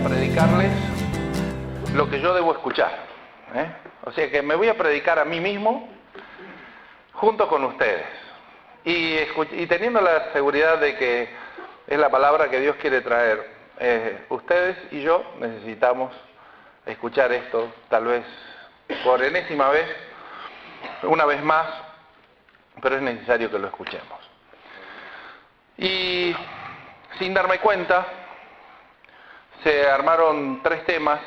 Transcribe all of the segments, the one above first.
predicarles lo que yo debo escuchar, O sea que me voy a predicar a mí mismo junto con ustedes y teniendo la seguridad de que es la palabra que Dios quiere traer. Ustedes y yo necesitamos escuchar esto, tal vez por enésima vez, una vez más, pero es necesario que lo escuchemos. Y sin darme cuenta, se armaron 3 temas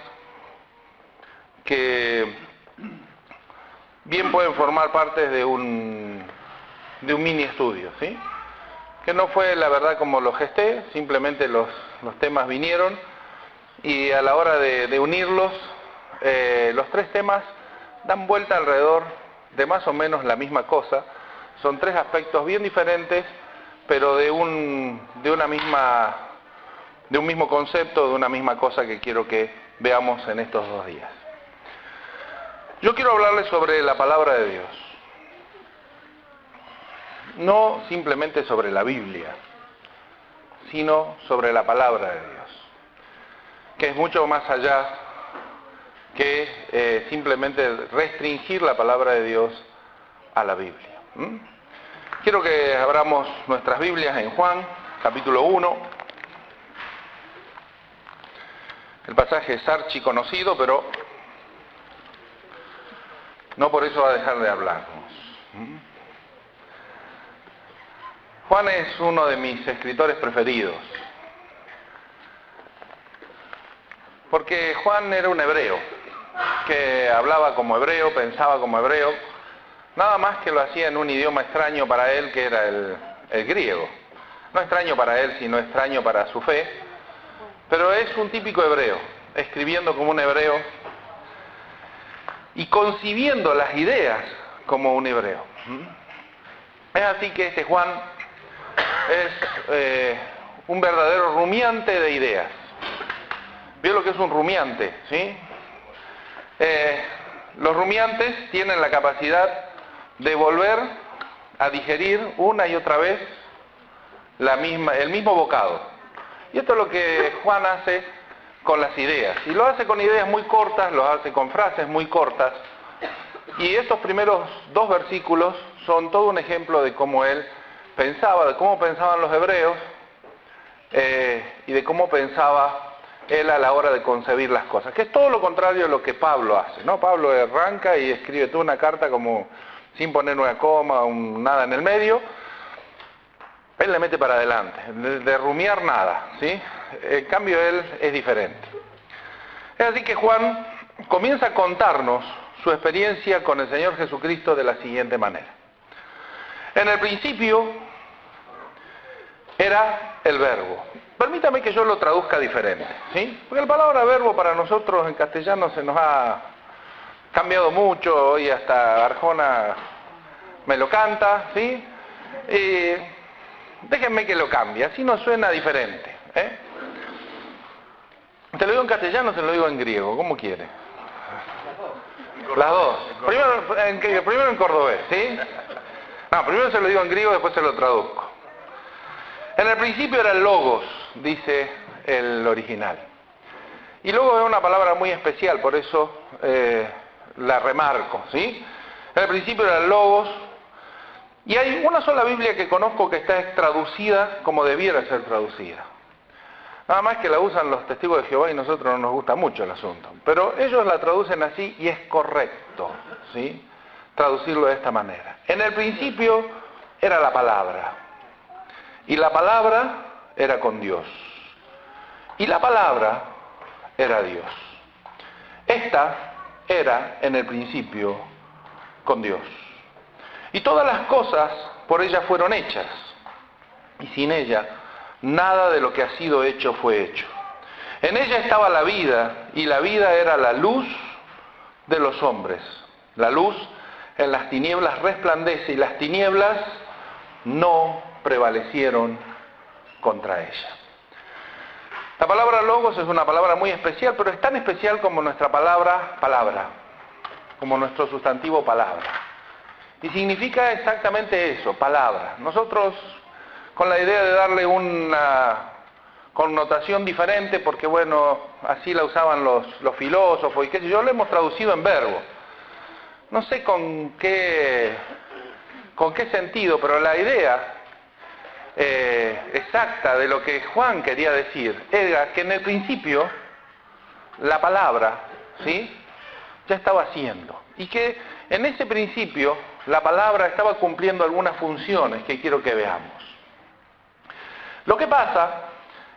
que bien pueden formar parte de un mini estudio, ¿sí? Que no fue la verdad como lo gesté, simplemente los temas vinieron y a la hora de unirlos, los 3 temas dan vuelta alrededor de más o menos la misma cosa. Son 3 aspectos bien diferentes, pero de un mismo concepto, de una misma cosa que quiero que veamos en estos 2 días. Yo quiero hablarles sobre la palabra de Dios. No simplemente sobre la Biblia, sino sobre la palabra de Dios, que es mucho más allá que simplemente restringir la palabra de Dios a la Biblia. Quiero que abramos nuestras Biblias en Juan, capítulo 1. El pasaje es archiconocido, pero no por eso va a dejar de hablarnos. Juan es uno de mis escritores preferidos, porque Juan era un hebreo, que hablaba como hebreo, pensaba como hebreo, nada más que lo hacía en un idioma extraño para él, que era el griego. No extraño para él, sino extraño para su fe, pero es un típico hebreo, escribiendo como un hebreo y concibiendo las ideas como un hebreo. Es así que este Juan es un verdadero rumiante de ideas. ¿Vio lo que es un rumiante? ¿Sí? Los rumiantes tienen la capacidad de volver a digerir una y otra vez el mismo bocado. Y esto es lo que Juan hace con las ideas. Y lo hace con ideas muy cortas, lo hace con frases muy cortas. Y estos primeros 2 versículos son todo un ejemplo de cómo él pensaba, de cómo pensaban los hebreos y de cómo pensaba él a la hora de concebir las cosas, que es todo lo contrario a lo que Pablo hace, ¿no? Pablo arranca y escribe toda una carta como sin poner una coma, nada en el medio. Él le mete para adelante, de rumiar nada, ¿sí? En cambio él es diferente. Es así que Juan comienza a contarnos su experiencia con el Señor Jesucristo de la siguiente manera. En el principio era el verbo. Permítame que yo lo traduzca diferente, ¿sí? Porque la palabra verbo para nosotros en castellano se nos ha cambiado mucho, hoy hasta Arjona me lo canta, ¿sí? Déjenme que lo cambie, así nos suena diferente, ¿Te lo digo en castellano o se lo digo en griego? ¿Cómo quiere? Las dos. Primero en cordobés, ¿sí? No, primero se lo digo en griego, después se lo traduzco. En el principio era el logos, dice el original. Y logos es una palabra muy especial, por eso la remarco, ¿sí? En el principio era el logos, y hay una sola Biblia que conozco que está traducida como debiera ser traducida. Nada más que la usan los testigos de Jehová y a nosotros no nos gusta mucho el asunto. Pero ellos la traducen así y es correcto, ¿sí? Traducirlo de esta manera. En el principio era la palabra. Y la palabra era con Dios. Y la palabra era Dios. Esta era en el principio con Dios. Y todas las cosas por ella fueron hechas. Y sin ella, nada de lo que ha sido hecho fue hecho. En ella estaba la vida, y la vida era la luz de los hombres. La luz en las tinieblas resplandece, y las tinieblas no prevalecieron contra ella. La palabra logos es una palabra muy especial, pero es tan especial como nuestra palabra como nuestro sustantivo palabra. Y significa exactamente eso, palabra. Nosotros, con la idea de darle connotación diferente porque, bueno, así la usaban los filósofos y qué sé yo, lo hemos traducido en verbo. No sé con qué sentido, pero la idea exacta de lo que Juan quería decir era que en el principio la palabra, ¿sí?, ya estaba haciendo, y que en ese principio la palabra estaba cumpliendo algunas funciones que quiero que veamos. Lo que pasa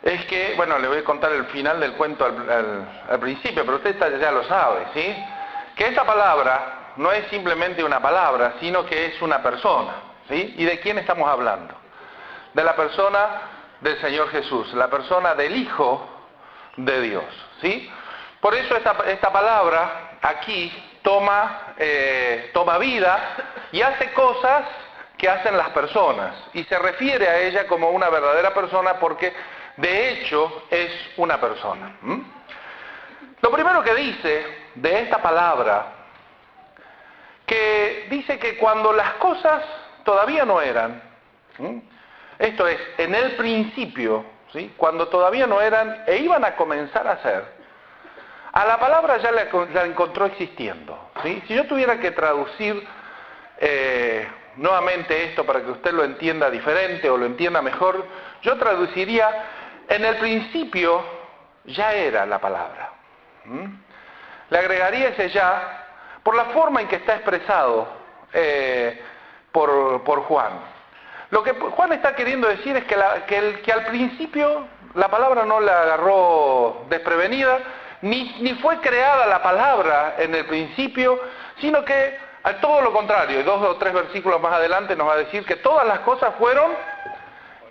es que, bueno, le voy a contar el final del cuento al principio, pero usted ya lo sabe, ¿sí?, que esa palabra no es simplemente una palabra, sino que es una persona, ¿sí? ¿Y de quién estamos hablando? De la persona del Señor Jesús, la persona del Hijo de Dios, ¿sí? Por eso esta palabra aquí toma vida y hace cosas que hacen las personas, y se refiere a ella como una verdadera persona porque de hecho es una persona. Lo primero que dice de esta palabra, que dice que cuando las cosas todavía no eran, esto es, en el principio, ¿sí?, cuando todavía no eran e iban a comenzar a ser, a la palabra ya la encontró existiendo, ¿sí? Si yo tuviera que traducir nuevamente esto para que usted lo entienda diferente o lo entienda mejor, yo traduciría: en el principio ya era la palabra. Le agregaría ese ya por la forma en que está expresado por Juan. Lo que Juan está queriendo decir es que al principio la palabra no la agarró desprevenida, ni fue creada la palabra en el principio, sino que a todo lo contrario, y 2 o 3 versículos más adelante nos va a decir que todas las cosas fueron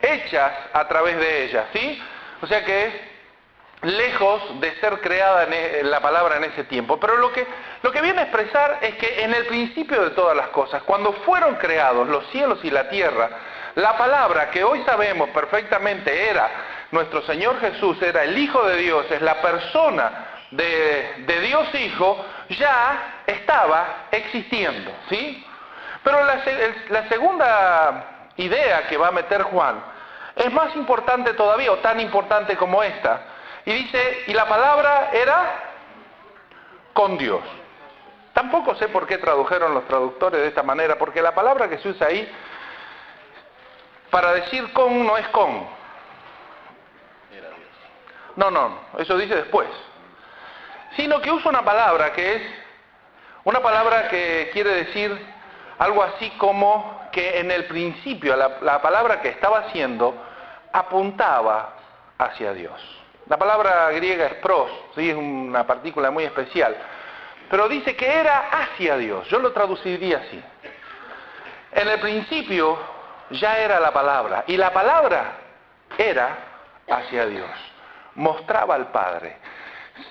hechas a través de ella, ¿sí? O sea que es lejos de ser creada la palabra en ese tiempo. Pero lo que viene a expresar es que en el principio de todas las cosas, cuando fueron creados los cielos y la tierra, la palabra que hoy sabemos perfectamente era nuestro Señor Jesús, era el Hijo de Dios, es la persona de Dios Hijo, ya estaba existiendo, ¿sí? Pero la segunda idea que va a meter Juan es más importante todavía, o tan importante como esta, y dice: y la palabra era con Dios. Tampoco sé por qué tradujeron los traductores de esta manera, porque la palabra que se usa ahí para decir con no es con. No, eso dice después. Sino que usa una palabra que es una palabra que quiere decir algo así como que en el principio la palabra que estaba haciendo apuntaba hacia Dios. La palabra griega es pros, ¿sí?, es una partícula muy especial, pero dice que era hacia Dios. Yo lo traduciría así: en el principio ya era la palabra, y la palabra era hacia Dios, mostraba al Padre,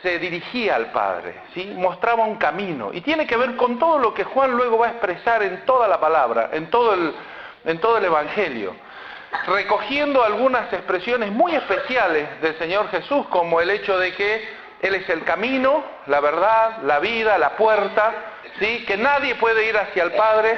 se dirigía al Padre, ¿sí?, mostraba un camino, y tiene que ver con todo lo que Juan luego va a expresar en toda la palabra, en todo el Evangelio, recogiendo algunas expresiones muy especiales del Señor Jesús, como el hecho de que Él es el camino, la verdad, la vida, la puerta, ¿sí?, que nadie puede ir hacia el Padre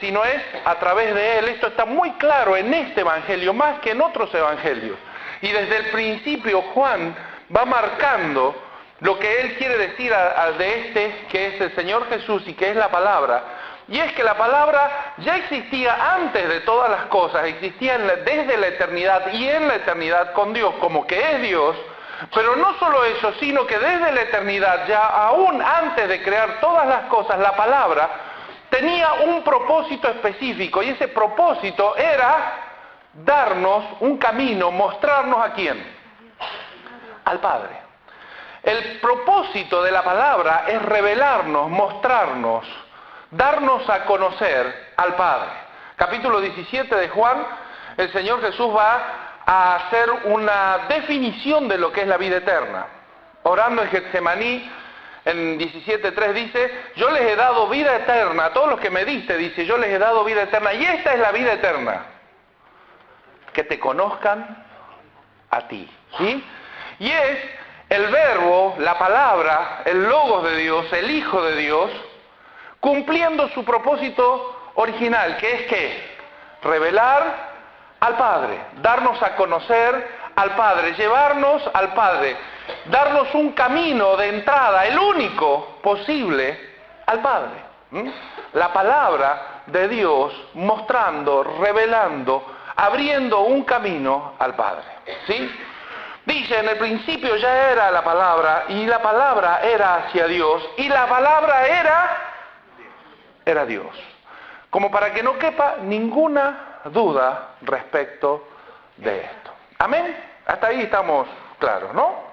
si no es a través de Él. Esto está muy claro en este Evangelio, más que en otros Evangelios. Y desde el principio Juan va marcando lo que él quiere decir de que es el Señor Jesús y que es la palabra. Y es que la palabra ya existía antes de todas las cosas, existía desde la eternidad y en la eternidad con Dios, como que es Dios. Pero no solo eso, sino que desde la eternidad, ya aún antes de crear todas las cosas, la palabra tenía un propósito específico, y ese propósito era darnos un camino, mostrarnos a quién, al Padre. El propósito de la palabra es revelarnos, mostrarnos, darnos a conocer al Padre. Capítulo 17 de Juan, el Señor Jesús va a hacer una definición de lo que es la vida eterna. Orando en Getsemaní, en 17:3 dice: yo les he dado vida eterna, a todos los que me diste, dice, yo les he dado vida eterna, y esta es la vida eterna, que te conozcan a ti, ¿sí? Y es el verbo, la palabra, el logos de Dios, el Hijo de Dios, cumpliendo su propósito original, que es ¿qué? Revelar al Padre, darnos a conocer al Padre, llevarnos al Padre, darnos un camino de entrada, el único posible, al Padre. La palabra de Dios mostrando, revelando, abriendo un camino al Padre. ¿Sí? Dice, en el principio ya era la palabra, y la palabra era hacia Dios, y la palabra era Dios. Como para que no quepa ninguna duda respecto de esto. ¿Amén? Hasta ahí estamos claros, ¿no?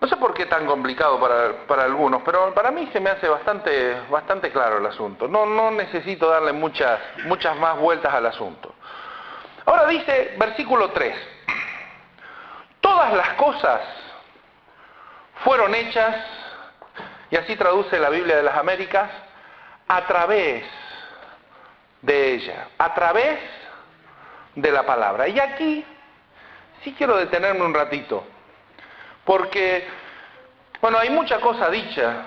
No sé por qué tan complicado para algunos, pero para mí se me hace bastante claro el asunto. No necesito darle muchas más vueltas al asunto. Ahora dice, versículo 3, todas las cosas fueron hechas, y así traduce la Biblia de las Américas, a través de ella, a través de la palabra. Y aquí sí quiero detenerme un ratito, porque, bueno, hay mucha cosa dicha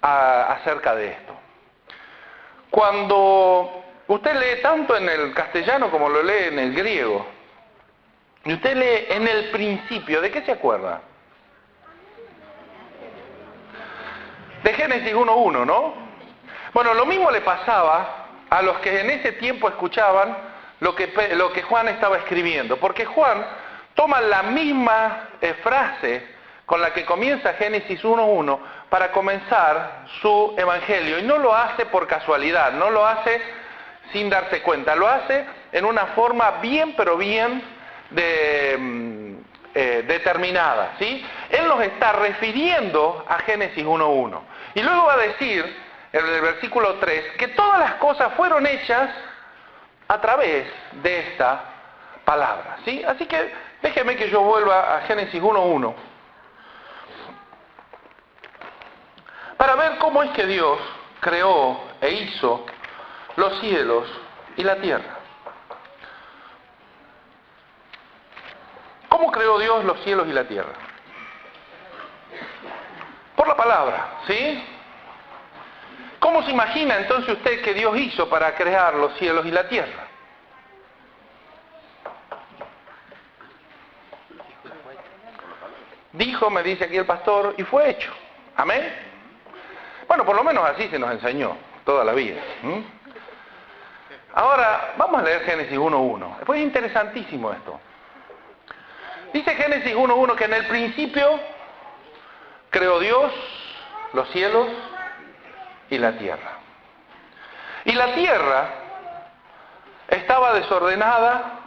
acerca de esto. Cuando usted lee tanto en el castellano como lo lee en el griego, y usted lee en el principio, ¿de qué se acuerda? De Génesis 1:1, ¿no? Bueno, lo mismo le pasaba a los que en ese tiempo escuchaban lo que Juan estaba escribiendo, porque Juan toma la misma frase con la que comienza Génesis 1:1 para comenzar su evangelio, y no lo hace por casualidad, no lo hace sin darse cuenta, lo hace en una forma bien, pero bien determinada, ¿sí? Él nos está refiriendo a Génesis 1:1, y luego va a decir en el versículo 3 que todas las cosas fueron hechas a través de esta palabra, ¿sí? Así que déjeme que yo vuelva a Génesis 1:1 para ver cómo es que Dios creó e hizo los cielos y la tierra. ¿Cómo creó Dios los cielos y la tierra? Por la palabra, ¿sí? ¿Cómo se imagina entonces usted que Dios hizo para crear los cielos y la tierra? Dijo, me dice aquí el pastor, y fue hecho. ¿Amén? Bueno, por lo menos así se nos enseñó toda la vida. Ahora, vamos a leer Génesis 1:1. Fue interesantísimo esto. Dice Génesis 1:1 que en el principio creó Dios los cielos y la tierra. Y la tierra estaba desordenada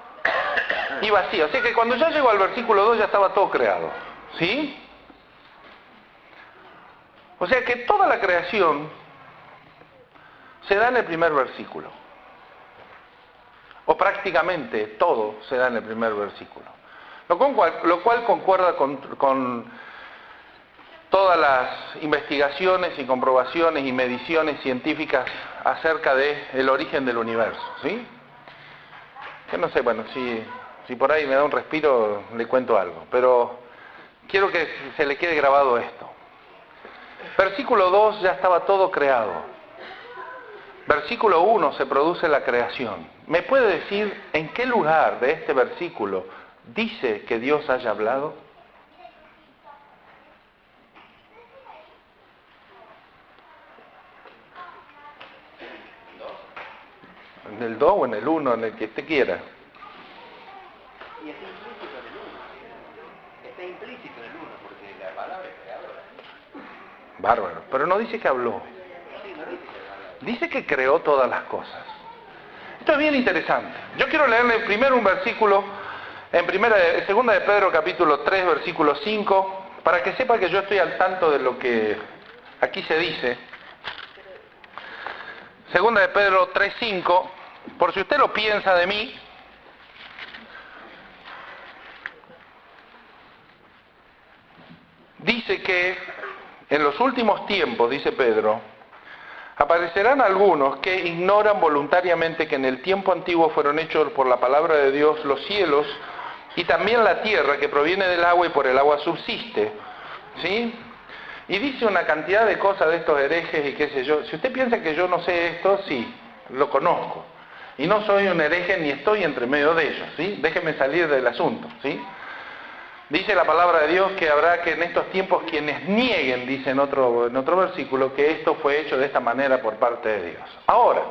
y vacía. Así que cuando ya llegó al versículo 2 ya estaba todo creado. ¿Sí? O sea que toda la creación se da en el primer versículo. O prácticamente todo se da en el primer versículo. Lo cual concuerda con todas las investigaciones y comprobaciones y mediciones científicas acerca del origen del universo, ¿sí? Yo no sé, bueno, si por ahí me da un respiro, le cuento algo, pero quiero que se le quede grabado esto. Versículo 2 ya estaba todo creado. Versículo 1 se produce la creación. ¿Me puede decir en qué lugar de este versículo dice que Dios haya hablado? ¿En el 2 o en el 1, en el que usted quiera? Y está implícito en el 1. Está implícito en el 1, porque la palabra es creadora. Bárbaro. Pero no dice que habló. Sí, no dice que habló. Dice que creó todas las cosas. Esto es bien interesante. Yo quiero leerle primero un versículo en segunda de Pedro capítulo 3, versículo 5, para que sepa que yo estoy al tanto de lo que aquí se dice. Segunda de Pedro 3, 5, por si usted lo piensa de mí, dice que en los últimos tiempos, dice Pedro, aparecerán algunos que ignoran voluntariamente que en el tiempo antiguo fueron hechos por la palabra de Dios los cielos y también la tierra que proviene del agua y por el agua subsiste, ¿sí? Y dice una cantidad de cosas de estos herejes y qué sé yo. Si usted piensa que yo no sé esto, sí, lo conozco. Y no soy un hereje ni estoy entre medio de ellos, ¿sí? Déjenme salir del asunto, ¿sí? Dice la palabra de Dios que habrá que en estos tiempos quienes nieguen, dice en otro versículo, que esto fue hecho de esta manera por parte de Dios. Ahora,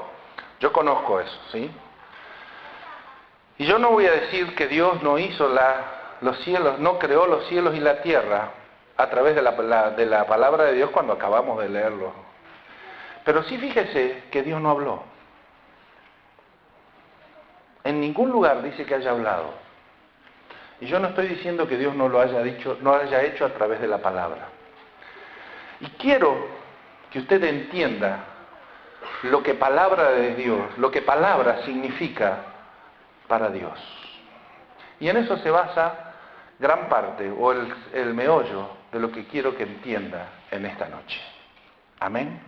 yo conozco eso, ¿sí? Y yo no voy a decir que Dios no hizo los cielos, no creó los cielos y la tierra a través de la palabra de Dios cuando acabamos de leerlo. Pero sí fíjese que Dios no habló. En ningún lugar dice que haya hablado. Y yo no estoy diciendo que Dios no lo haya dicho, no haya hecho a través de la palabra. Y quiero que usted entienda lo que palabra de Dios, lo que palabra significa para Dios. Y en eso se basa gran parte, o el meollo de lo que quiero que entienda en esta noche. Amén.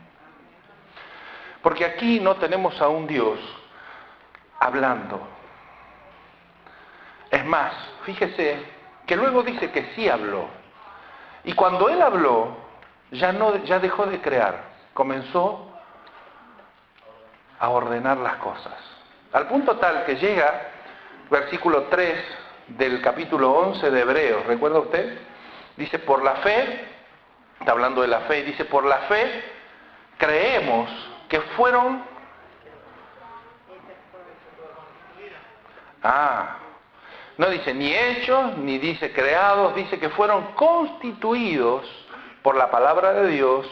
Porque aquí no tenemos a un Dios hablando. Es más, fíjese que luego dice que sí habló. Y cuando Él habló, ya dejó de crear. Comenzó a ordenar las cosas. Al punto tal que llega, versículo 3 del capítulo 11 de Hebreos, ¿recuerda usted? Dice, por la fe, está hablando de la fe, dice, por la fe creemos que fueron... No dice ni hechos, ni dice creados, dice que fueron constituidos por la palabra de Dios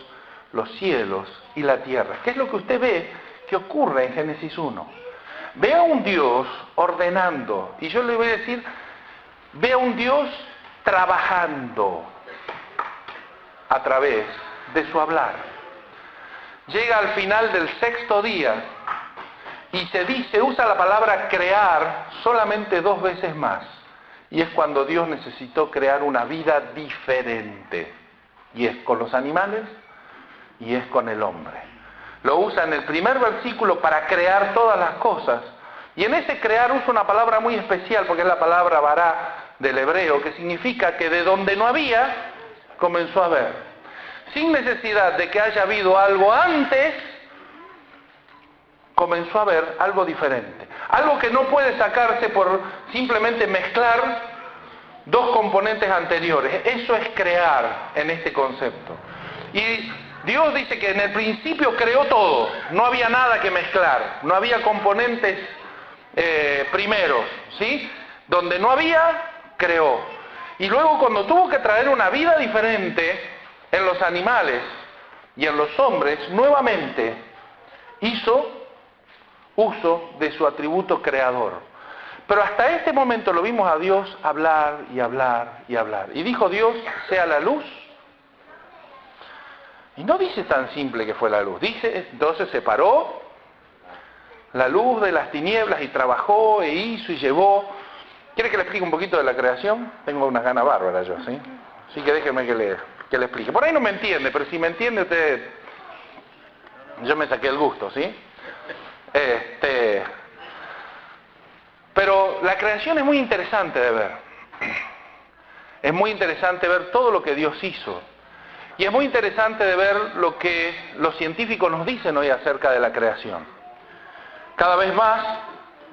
los cielos y la tierra. ¿Qué es lo que usted ve que ocurre en Génesis 1? Ve a un Dios ordenando, y yo le voy a decir, ve a un Dios trabajando a través de su hablar. Llega al final del sexto día y se usa la palabra crear solamente 2 veces más. Y es cuando Dios necesitó crear una vida diferente. Y es con los animales y es con el hombre. Lo usa en el primer versículo para crear todas las cosas. Y en ese crear usa una palabra muy especial, porque es la palabra bará del hebreo, que significa que de donde no había, comenzó a haber. Sin necesidad de que haya habido algo antes, comenzó a haber algo diferente. Algo que no puede sacarse por simplemente mezclar 2 componentes anteriores. Eso es crear en este concepto. Y Dios dice que en el principio creó todo. No había nada que mezclar. No había componentes primeros, ¿sí? Donde no había, creó. Y luego cuando tuvo que traer una vida diferente en los animales y en los hombres, nuevamente hizo uso de su atributo creador. Pero hasta este momento lo vimos a Dios hablar y hablar y hablar. Y dijo Dios, sea la luz. Y no dice tan simple que fue la luz. Dice, entonces separó la luz de las tinieblas y trabajó e hizo y llevó. ¿Quiere que le explique un poquito de la creación? Tengo una gana bárbara yo, ¿sí? Así que déjeme que le explique. Por ahí no me entiende, pero si me entiende usted, yo me saqué el gusto, ¿sí? Pero la creación es muy interesante de ver. Es muy interesante ver todo lo que Dios hizo. Y es muy interesante de ver lo que los científicos nos dicen hoy acerca de la creación. Cada vez más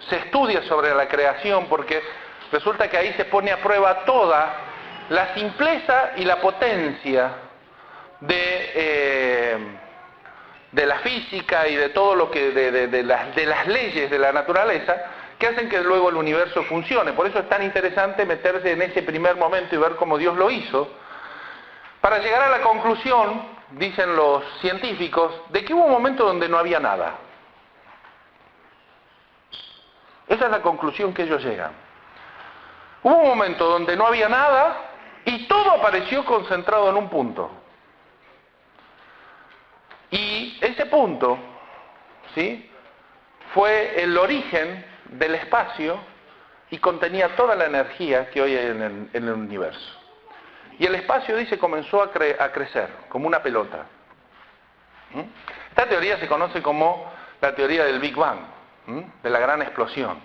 se estudia sobre la creación porque resulta que ahí se pone a prueba toda la simpleza y la potencia de la física y de todo lo que de las leyes de la naturaleza que hacen que luego el universo funcione. Por eso es tan interesante meterse en ese primer momento y ver cómo Dios lo hizo, para llegar a la conclusión, dicen los científicos, de que hubo un momento donde no había nada. Esa es la conclusión que ellos llegan. Hubo un momento donde no había nada y todo apareció concentrado en un punto. Y ese punto, ¿sí?, fue el origen del espacio y contenía toda la energía que hoy hay en el universo. Y el espacio, dice, comenzó a crecer como una pelota. Esta teoría se conoce como la teoría del Big Bang, de la gran explosión.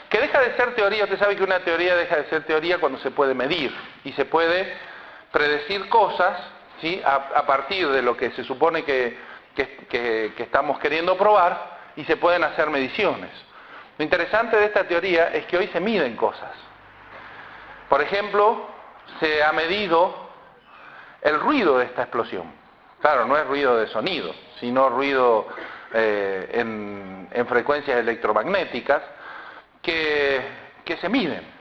Que deja de ser teoría, usted sabe que una teoría deja de ser teoría cuando se puede medir y se puede predecir cosas, ¿sí?, a partir de lo que se supone que estamos queriendo probar, y se pueden hacer mediciones. Lo interesante de esta teoría es que hoy se miden cosas. Por ejemplo, se ha medido el ruido de esta explosión. Claro, no es ruido de sonido, sino ruido en frecuencias electromagnéticas que se miden.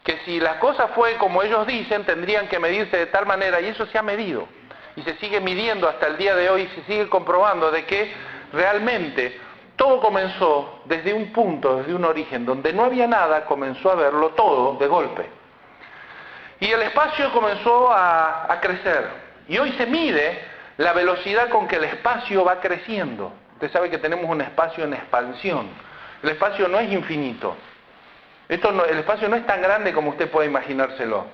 Que si las cosas fue como ellos dicen, tendrían que medirse de tal manera, y eso se ha medido. Y se sigue midiendo hasta el día de hoy, se sigue comprobando de que realmente todo comenzó desde un punto, desde un origen, donde no había nada, comenzó a verlo todo de golpe. Y el espacio comenzó a crecer. Y hoy se mide la velocidad con que el espacio va creciendo. Usted sabe que tenemos un espacio en expansión. El espacio no es infinito. El espacio no es tan grande como usted puede imaginárselo.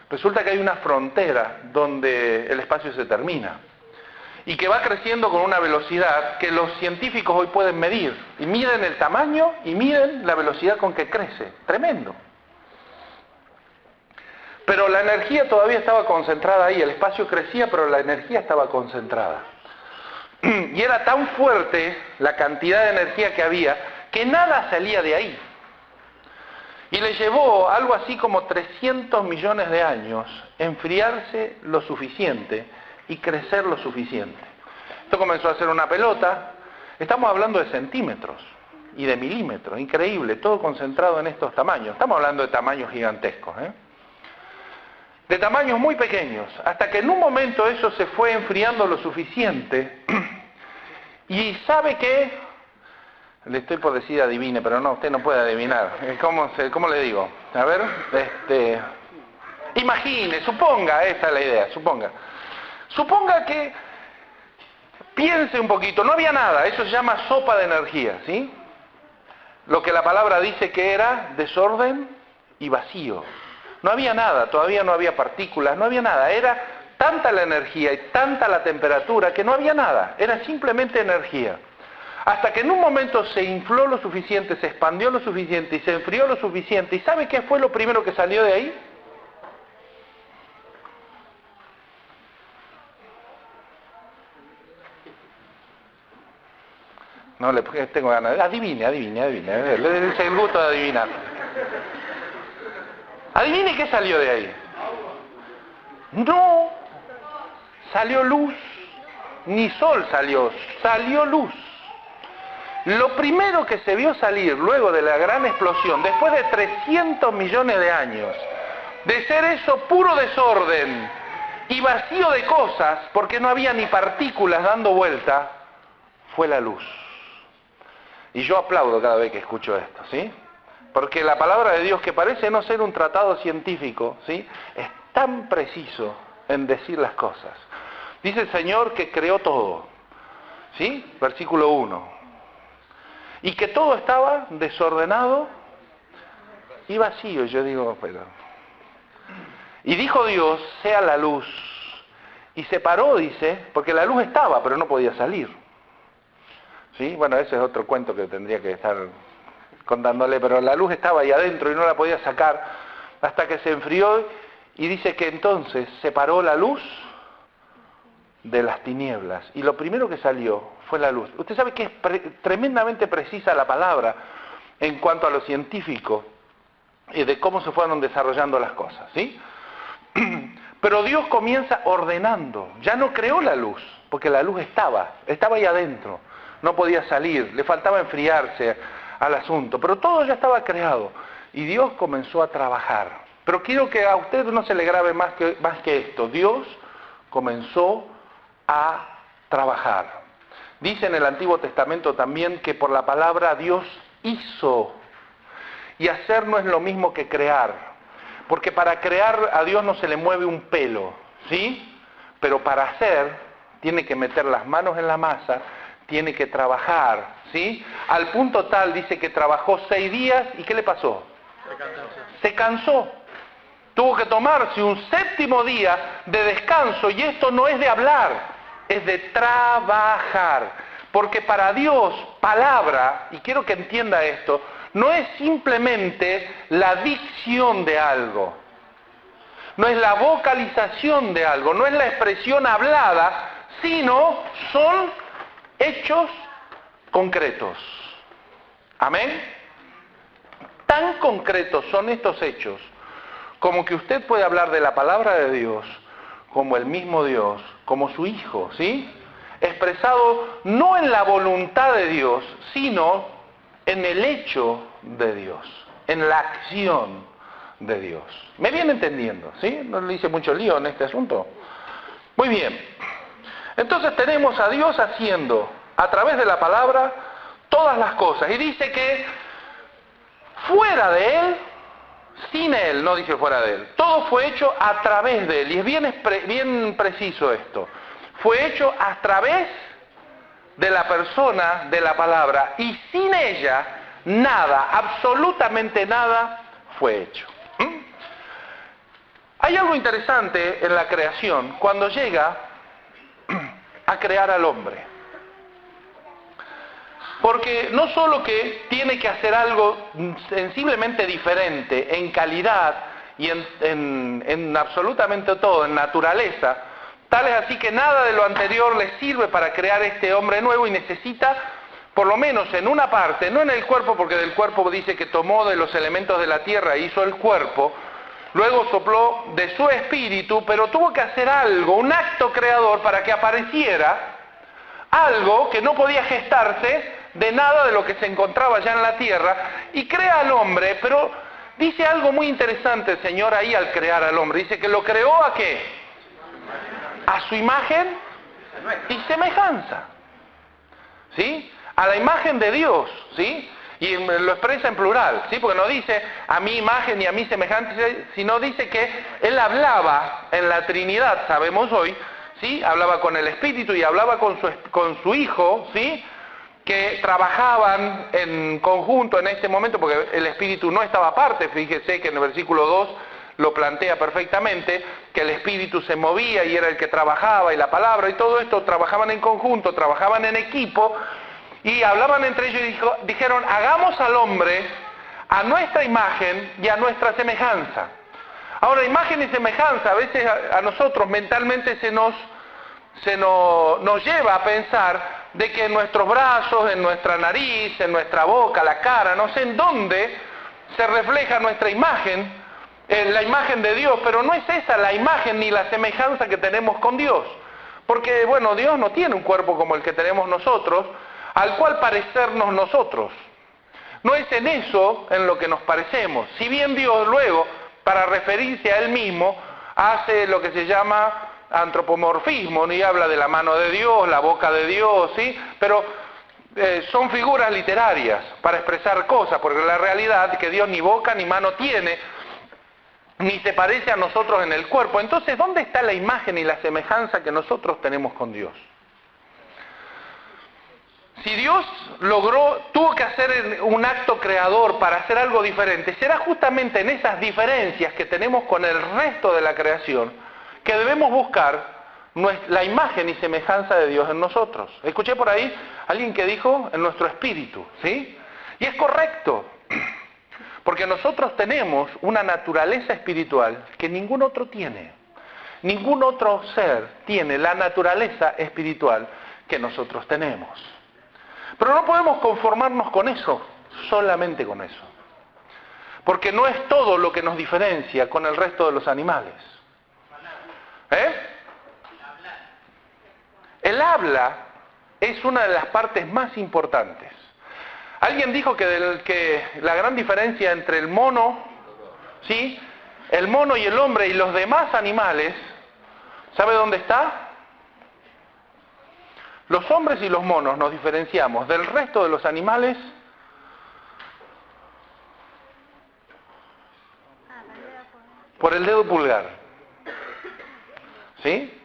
Resulta que hay una frontera donde el espacio se termina. Y que va creciendo con una velocidad que los científicos hoy pueden medir. Y miden el tamaño y miden la velocidad con que crece. Tremendo. Pero la energía todavía estaba concentrada ahí. El espacio crecía, pero la energía estaba concentrada. Y era tan fuerte la cantidad de energía que había que nada salía de ahí. Y le llevó algo así como 300 millones de años enfriarse lo suficiente y crecer lo suficiente. Esto comenzó a ser una pelota. Estamos hablando de centímetros y de milímetros. Increíble, todo concentrado en estos tamaños. Estamos hablando de tamaños gigantescos, de tamaños muy pequeños, hasta que en un momento eso se fue enfriando lo suficiente. Y ¿sabe qué? Le estoy por decir adivine, pero no, usted no puede adivinar. ¿Cómo le digo? A ver, imagine, suponga, esta es la idea, suponga que piense un poquito, no había nada, eso se llama sopa de energía, ¿sí? Lo que la palabra dice que era desorden y vacío. No había nada, todavía no había partículas, no había nada, era tanta la energía y tanta la temperatura que no había nada, era simplemente energía. Hasta que en un momento se infló lo suficiente, se expandió lo suficiente y se enfrió lo suficiente. ¿Y sabe qué fue lo primero que salió de ahí? No le tengo ganas. Adivine. Es el gusto de adivinar. Adivine qué salió de ahí. No, salió luz. Ni sol salió luz. Lo primero que se vio salir luego de la gran explosión, después de 300 millones de años, de ser eso puro desorden y vacío de cosas, porque no había ni partículas dando vuelta, fue la luz. Y yo aplaudo cada vez que escucho esto, ¿sí? Porque la palabra de Dios, que parece no ser un tratado científico, ¿sí?, es tan preciso en decir las cosas. Dice el Señor que creó todo, ¿sí? Versículo 1. Y que todo estaba desordenado y vacío. Yo digo, pero... Y dijo Dios, sea la luz. Y separó, dice, porque la luz estaba, pero no podía salir. ¿Sí? Bueno, ese es otro cuento que tendría que estar contándole, pero la luz estaba ahí adentro y no la podía sacar hasta que se enfrió, y dice que entonces separó la luz de las tinieblas, y lo primero que salió fue la luz. Usted sabe que es tremendamente precisa la palabra en cuanto a lo científico y de cómo se fueron desarrollando las cosas, ¿sí? Pero Dios comienza ordenando. Ya no creó la luz, porque la luz estaba ahí adentro, no podía salir, le faltaba enfriarse al asunto, pero todo ya estaba creado y Dios comenzó a trabajar. Pero quiero que a usted no se le grabe más que esto. Dios comenzó a trabajar. Dice en el Antiguo Testamento también que por la palabra Dios hizo. Y hacer no es lo mismo que crear. Porque para crear a Dios no se le mueve un pelo, ¿sí? Pero para hacer tiene que meter las manos en la masa, tiene que trabajar, ¿sí? Al punto tal, dice que trabajó 6 días, ¿y qué le pasó? Se cansó. Tuvo que tomarse un 7º día de descanso, y esto no es de hablar, es de trabajar. Porque para Dios, palabra, y quiero que entienda esto, no es simplemente la dicción de algo, no es la vocalización de algo, no es la expresión hablada, sino son hechos concretos. ¿Amén? tan concretos son estos hechos, como que usted puede hablar de la palabra de Dios como el mismo Dios, como su Hijo, ¿sí? Expresado no en la voluntad de Dios, sino en el hecho de Dios, en la acción de Dios. ¿Me viene entendiendo? ¿Sí? No le hice mucho lío en este asunto. Muy bien. Entonces tenemos a Dios haciendo, a través de la palabra, todas las cosas. Y dice que fuera de Él, sin Él, no dice fuera de Él, todo fue hecho a través de Él. Y es bien preciso esto. Fue hecho a través de la persona de la palabra. Y sin ella, nada, absolutamente nada, fue hecho. Hay algo interesante en la creación cuando llega a crear al hombre. Porque no solo que tiene que hacer algo sensiblemente diferente en calidad y en absolutamente todo, en naturaleza, tal es así que nada de lo anterior le sirve para crear este hombre nuevo y necesita, por lo menos en una parte, no en el cuerpo, porque del cuerpo dice que tomó de los elementos de la tierra e hizo el cuerpo, luego sopló de su espíritu, pero tuvo que hacer algo, un acto creador para que apareciera algo que no podía gestarse de nada de lo que se encontraba ya en la tierra, y crea al hombre, pero dice algo muy interesante el Señor ahí al crear al hombre. Dice que lo creó ¿a qué? A su imagen y semejanza. ¿Sí? A la imagen de Dios, ¿sí? Y lo expresa en plural, ¿sí? Porque no dice a mi imagen y a mi semejanza, sino dice que Él hablaba en la Trinidad, sabemos hoy, ¿sí? Hablaba con el Espíritu y hablaba con su Hijo, ¿sí? Que trabajaban en conjunto en este momento, porque el Espíritu no estaba aparte. Fíjese que en el versículo 2 lo plantea perfectamente, que el Espíritu se movía y era el que trabajaba, y la palabra y todo esto, trabajaban en conjunto, trabajaban en equipo, y hablaban entre ellos y dijeron, hagamos al hombre a nuestra imagen y a nuestra semejanza. Ahora, imagen y semejanza, a veces a nosotros mentalmente nos lleva a pensar de que en nuestros brazos, en nuestra nariz, en nuestra boca, la cara, no sé en dónde se refleja nuestra imagen, la imagen de Dios, pero no es esa la imagen ni la semejanza que tenemos con Dios. Porque, bueno, Dios no tiene un cuerpo como el que tenemos nosotros, al cual parecernos nosotros. No es en eso en lo que nos parecemos. Si bien Dios luego, para referirse a Él mismo, hace lo que se llama antropomorfismo, ¿no? Y habla de la mano de Dios, la boca de Dios, ¿sí? Pero son figuras literarias para expresar cosas, porque la realidad es que Dios ni boca ni mano tiene, ni se parece a nosotros en el cuerpo. Entonces, ¿dónde está la imagen y la semejanza que nosotros tenemos con Dios? Si Dios tuvo que hacer un acto creador para hacer algo diferente, será justamente en esas diferencias que tenemos con el resto de la creación que debemos buscar la imagen y semejanza de Dios en nosotros. Escuché por ahí alguien que dijo en nuestro espíritu, ¿sí? Y es correcto, porque nosotros tenemos una naturaleza espiritual que ningún otro tiene. Ningún otro ser tiene la naturaleza espiritual que nosotros tenemos. Pero no podemos conformarnos con eso, solamente con eso. Porque no es todo lo que nos diferencia con el resto de los animales. El habla es una de las partes más importantes. Alguien dijo que la gran diferencia entre el mono, ¿sí? El mono y el hombre y los demás animales, ¿sabe dónde está? Los hombres y los monos nos diferenciamos del resto de los animales por el dedo pulgar. ¿Sí?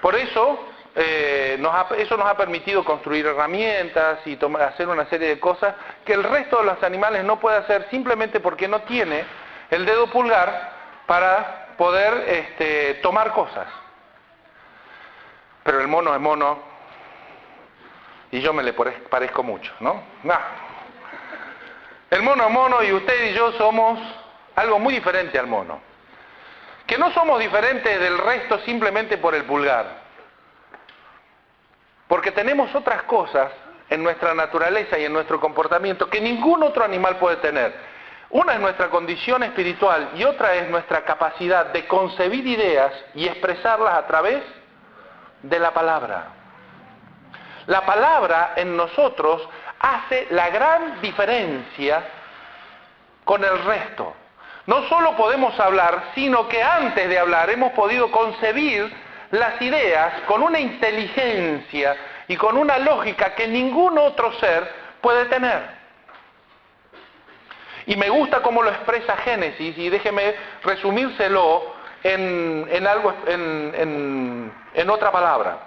Por eso, eso nos ha permitido construir herramientas y hacer una serie de cosas que el resto de los animales no puede hacer simplemente porque no tiene el dedo pulgar para poder tomar cosas. Pero el mono es mono. Y yo me le parezco mucho, ¿no? No. El mono es mono y usted y yo somos algo muy diferente al mono. Que no somos diferentes del resto simplemente por el pulgar. Porque tenemos otras cosas en nuestra naturaleza y en nuestro comportamiento que ningún otro animal puede tener. Una es nuestra condición espiritual y otra es nuestra capacidad de concebir ideas y expresarlas a través de la palabra. La palabra en nosotros hace la gran diferencia con el resto. No solo podemos hablar, sino que antes de hablar hemos podido concebir las ideas con una inteligencia y con una lógica que ningún otro ser puede tener. Y me gusta cómo lo expresa Génesis, y déjeme resumírselo en otra palabra.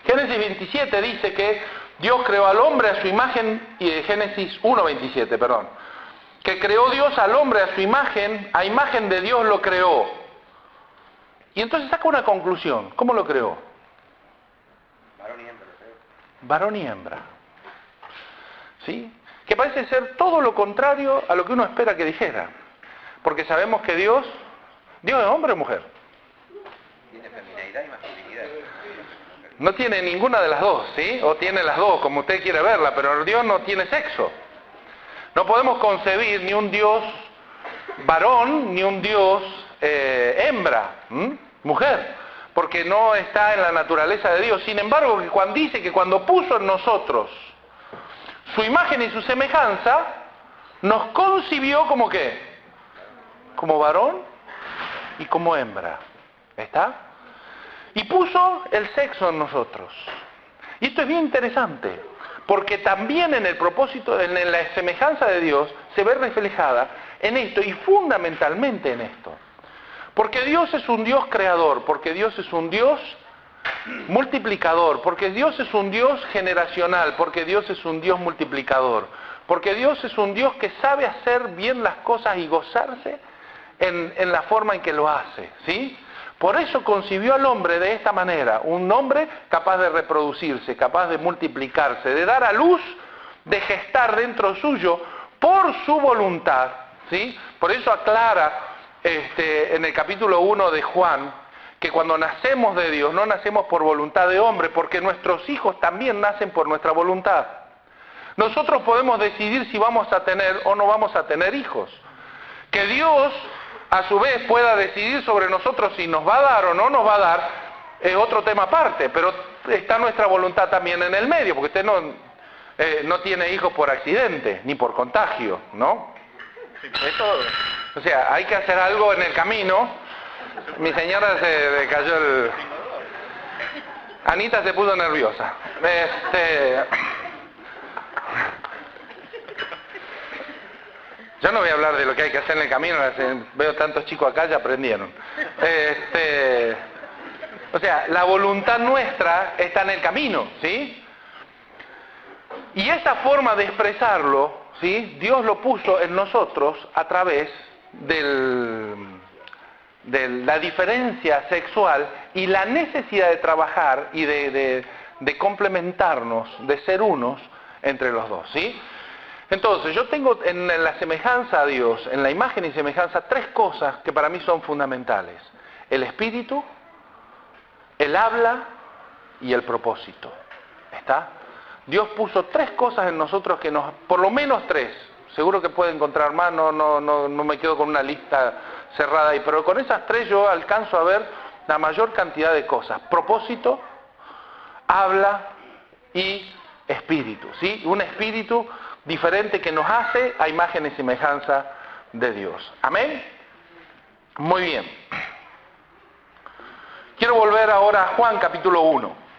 Génesis 27 dice que Dios creó al hombre a su imagen, y Génesis 1:27, perdón, que creó Dios al hombre a su imagen, a imagen de Dios lo creó. Y entonces saca una conclusión. ¿Cómo lo creó? Varón y hembra. Varón y hembra. ¿Sí? Que parece ser todo lo contrario a lo que uno espera que dijera. Porque sabemos que Dios es hombre o mujer. Tiene feminidad y masculinidad. No tiene ninguna de las dos, ¿sí? O tiene las dos, como usted quiere verla, pero Dios no tiene sexo. No podemos concebir ni un Dios varón, ni un Dios hembra, mujer, porque no está en la naturaleza de Dios. Sin embargo, cuando dice que cuando puso en nosotros su imagen y su semejanza, nos concibió como ¿qué? Como varón y como hembra. ¿Está? Y puso el sexo en nosotros. Y esto es bien interesante, porque también en el propósito, en la semejanza de Dios, se ve reflejada en esto, y fundamentalmente en esto. Porque Dios es un Dios creador, porque Dios es un Dios multiplicador, porque Dios es un Dios generacional, porque Dios es un Dios multiplicador, porque Dios es un Dios que sabe hacer bien las cosas y gozarse en la forma en que lo hace, ¿sí? Por eso concibió al hombre de esta manera, un hombre capaz de reproducirse, capaz de multiplicarse, de dar a luz, de gestar dentro suyo por su voluntad, ¿sí? Por eso aclara en el capítulo 1 de Juan, que cuando nacemos de Dios no nacemos por voluntad de hombre, porque nuestros hijos también nacen por nuestra voluntad. Nosotros podemos decidir si vamos a tener o no vamos a tener hijos. Que Dios a su vez pueda decidir sobre nosotros si nos va a dar o no nos va a dar, es otro tema aparte, pero está nuestra voluntad también en el medio, porque usted no tiene hijos por accidente, ni por contagio, ¿no? Eso, o sea, hay que hacer algo en el camino. Mi señora se le cayó el... Anita se puso nerviosa. Yo no voy a hablar de lo que hay que hacer en el camino, veo tantos chicos acá, ya aprendieron. O sea, la voluntad nuestra está en el camino, ¿sí? Y esa forma de expresarlo, ¿sí? Dios lo puso en nosotros a través de la diferencia sexual y la necesidad de trabajar y de complementarnos, de ser unos entre los dos, ¿sí? Entonces, yo tengo en la semejanza a Dios, en la imagen y semejanza, tres cosas que para mí son fundamentales. El espíritu, el habla y el propósito. ¿Está? Dios puso tres cosas en nosotros que por lo menos tres, seguro que puede encontrar más, no me quedo con una lista cerrada ahí, pero con esas tres yo alcanzo a ver la mayor cantidad de cosas. Propósito, habla y espíritu, ¿sí? Un espíritu diferente que nos hace a imagen y semejanza de Dios. ¿Amén? Muy bien. Quiero volver ahora a Juan capítulo 1.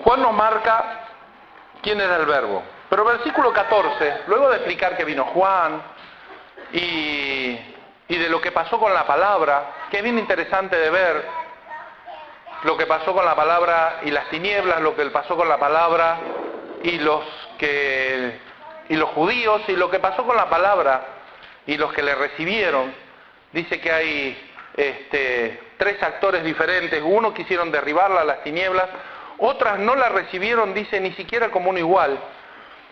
Juan nos marca quién era el verbo. Pero versículo 14, luego de explicar que vino Juan y de lo que pasó con la palabra, que es bien interesante de ver lo que pasó con la palabra y las tinieblas, lo que pasó con la palabra y los judíos, y lo que pasó con la palabra y los que le recibieron. Dice que hay tres actores diferentes. Uno quisieron derribarla a las tinieblas, otras no la recibieron, dice, ni siquiera como un igual,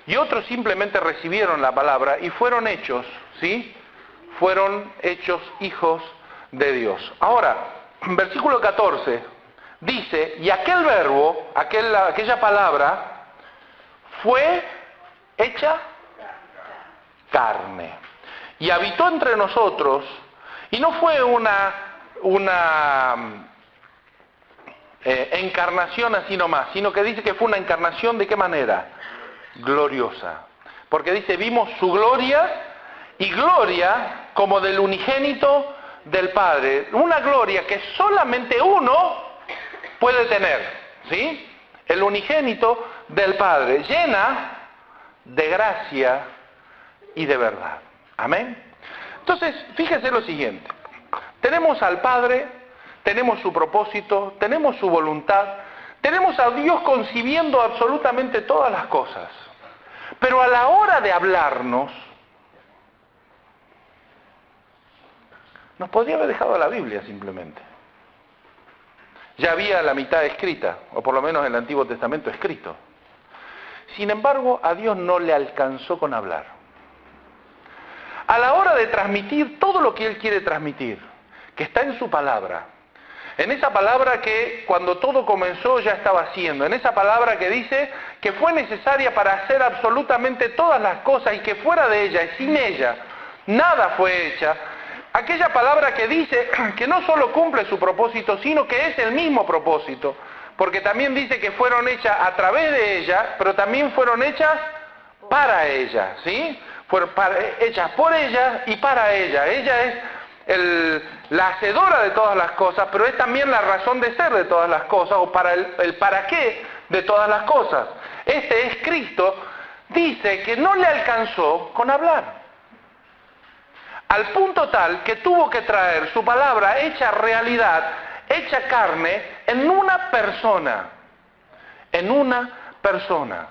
y otros simplemente recibieron la palabra y fueron hechos, ¿sí? Fueron hechos hijos de Dios. Ahora, versículo 14 dice, y aquel verbo, aquella palabra, fue hecha carne y habitó entre nosotros, y no fue una encarnación así nomás, sino que dice que fue una encarnación, ¿de qué manera? Gloriosa. Porque dice, vimos su gloria, y gloria como del unigénito del Padre. Una gloria que solamente uno puede tener, ¿sí? El unigénito del Padre, llena de gracia y de verdad. Amén. Entonces, fíjese lo siguiente. Tenemos al Padre, tenemos su propósito, tenemos su voluntad, tenemos a Dios concibiendo absolutamente todas las cosas. Pero a la hora de hablarnos, nos podría haber dejado la Biblia simplemente. Ya había la mitad escrita, o por lo menos en el Antiguo Testamento escrito. Sin embargo, a Dios no le alcanzó con hablar. A la hora de transmitir todo lo que Él quiere transmitir, que está en su palabra, en esa palabra que cuando todo comenzó ya estaba haciendo, en esa palabra que dice que fue necesaria para hacer absolutamente todas las cosas y que fuera de ella y sin ella nada fue hecha, aquella palabra que dice que no solo cumple su propósito, sino que es el mismo propósito, porque también dice que fueron hechas a través de ella, pero también fueron hechas para ella, ¿sí? Fueron hechas por ella y para ella. Ella es la hacedora de todas las cosas, pero es también la razón de ser de todas las cosas, o para el para qué de todas las cosas. Este es Cristo, dice que no le alcanzó con hablar. Al punto tal que tuvo que traer su palabra hecha realidad, hecha carne, en una persona. En una persona.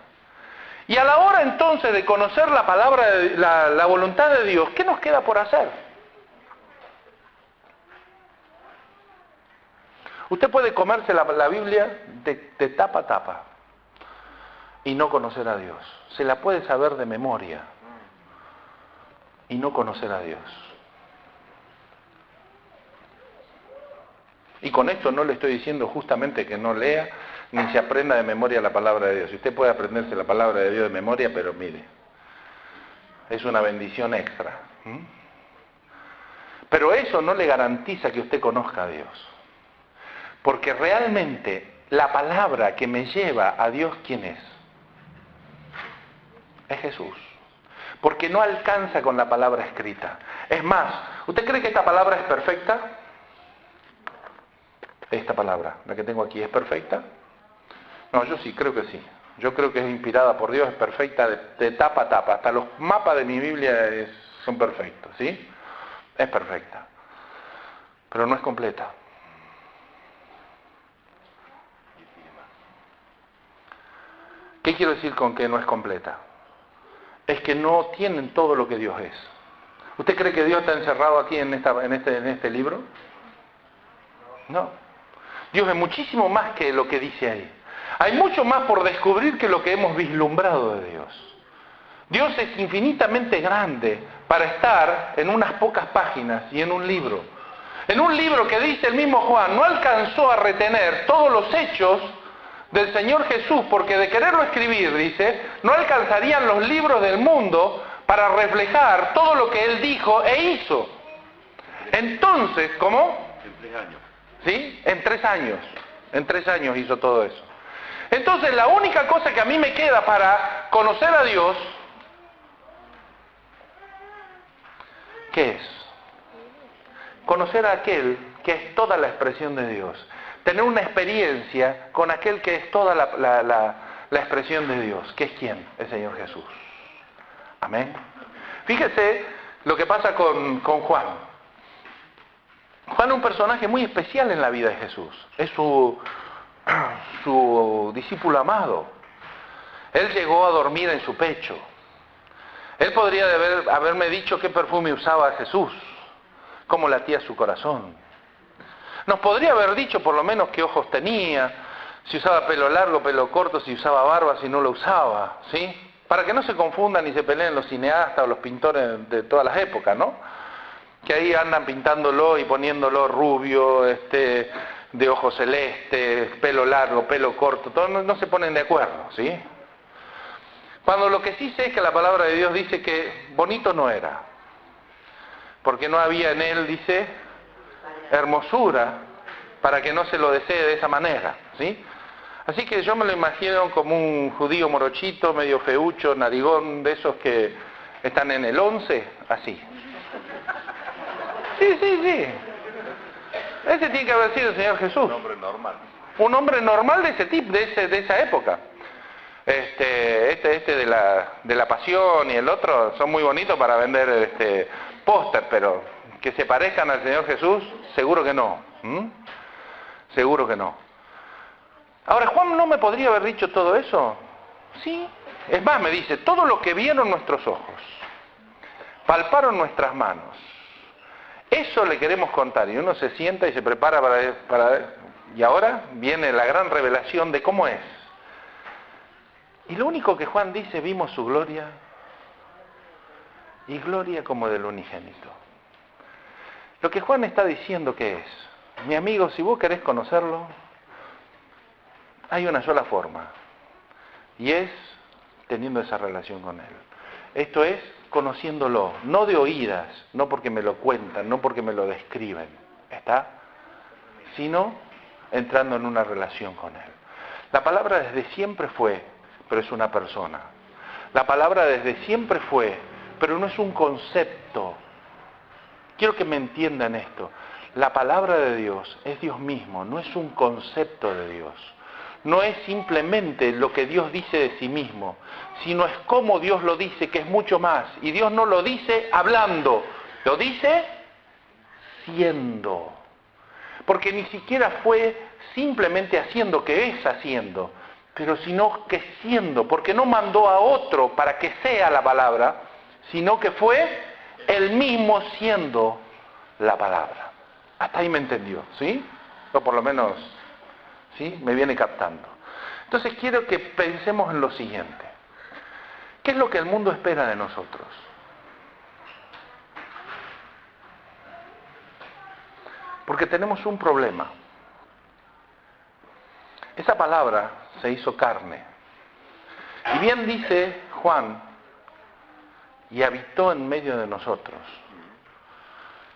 Y a la hora entonces de conocer la palabra, la voluntad de Dios, ¿qué nos queda por hacer? Usted puede comerse la Biblia de tapa a tapa y no conocer a Dios. Se la puede saber de memoria y no conocer a Dios. Y con esto no le estoy diciendo justamente que no lea ni se aprenda de memoria la palabra de Dios. Usted puede aprenderse la palabra de Dios de memoria, pero mire, es una bendición extra. Pero eso no le garantiza que usted conozca a Dios. Porque realmente la palabra que me lleva a Dios, ¿quién es? Es Jesús. Porque no alcanza con la palabra escrita. Es más, ¿usted cree que esta palabra es perfecta? Esta palabra, la que tengo aquí, ¿es perfecta? No, yo sí, creo que sí. Yo creo que es inspirada por Dios, es perfecta de tapa a tapa. Hasta los mapas de mi Biblia son perfectos, ¿sí? Es perfecta. Pero no es completa. ¿Qué quiero decir con que no es completa? Es que no tienen todo lo que Dios es. ¿Usted cree que Dios está encerrado aquí en este libro? No. Dios es muchísimo más que lo que dice ahí. Hay mucho más por descubrir que lo que hemos vislumbrado de Dios. Dios es infinitamente grande para estar en unas pocas páginas y en un libro. En un libro que dice el mismo Juan, no alcanzó a retener todos los hechos del Señor Jesús, porque de quererlo escribir, dice, no alcanzarían los libros del mundo para reflejar todo lo que Él dijo e hizo. Entonces, ¿cómo? En 3 años. ¿Sí? En 3 años. En 3 años hizo todo eso. Entonces, la única cosa que a mí me queda para conocer a Dios, ¿qué es? Conocer a aquel que es toda la expresión de Dios. Tener una experiencia con aquel que es toda la expresión de Dios. ¿Qué es quién? El Señor Jesús. Amén. Fíjese lo que pasa con Juan. Juan es un personaje muy especial en la vida de Jesús. Es su discípulo amado. Él llegó a dormir en su pecho. Él podría haberme dicho qué perfume usaba Jesús, cómo latía su corazón. Nos podría haber dicho por lo menos qué ojos tenía, si usaba pelo largo, pelo corto, si usaba barba, si no lo usaba, ¿sí? Para que no se confundan ni se peleen los cineastas o los pintores de todas las épocas, ¿no? Que ahí andan pintándolo y poniéndolo rubio, de ojos celestes, pelo largo, pelo corto, todos no se ponen de acuerdo, ¿sí? Cuando lo que sí sé es que la palabra de Dios dice que bonito no era, porque no había en él, dice, hermosura para que no se lo desee de esa manera, ¿sí? Así que yo me lo imagino como un judío morochito, medio feucho, narigón, de esos que están en el 11, así. Sí. Ese tiene que haber sido el Señor Jesús. Un hombre normal. Un hombre normal de ese tipo, de esa época. De la Pasión y el otro son muy bonitos para vender póster, pero que se parezcan al Señor Jesús, seguro que no. Seguro que no. Ahora, Juan no me podría haber dicho todo eso. Sí. Es más, me dice, todo lo que vieron nuestros ojos, palparon nuestras manos, eso le queremos contar. Y uno se sienta y se prepara y ahora viene la gran revelación de cómo es. Y lo único que Juan dice, vimos su gloria, y gloria como del unigénito. Lo que Juan está diciendo, ¿qué es? Mi amigo, si vos querés conocerlo, hay una sola forma, y es teniendo esa relación con Él. Esto es conociéndolo, no de oídas, no porque me lo cuentan, no porque me lo describen, ¿está? Sino entrando en una relación con Él. La palabra desde siempre fue, pero es una persona. La palabra desde siempre fue, pero no es un concepto. Quiero que me entiendan esto. La palabra de Dios es Dios mismo, no es un concepto de Dios. No es simplemente lo que Dios dice de sí mismo, sino es cómo Dios lo dice, que es mucho más. Y Dios no lo dice hablando, lo dice siendo. Porque ni siquiera fue simplemente haciendo, que es haciendo, pero sino que siendo, porque no mandó a otro para que sea la palabra, sino que fue Él mismo siendo la palabra. Hasta ahí me entendió, ¿sí? O por lo menos, ¿sí? Me viene captando. Entonces quiero que pensemos en lo siguiente. ¿Qué es lo que el mundo espera de nosotros? Porque tenemos un problema. Esa palabra se hizo carne. Y bien dice Juan, y habitó en medio de nosotros.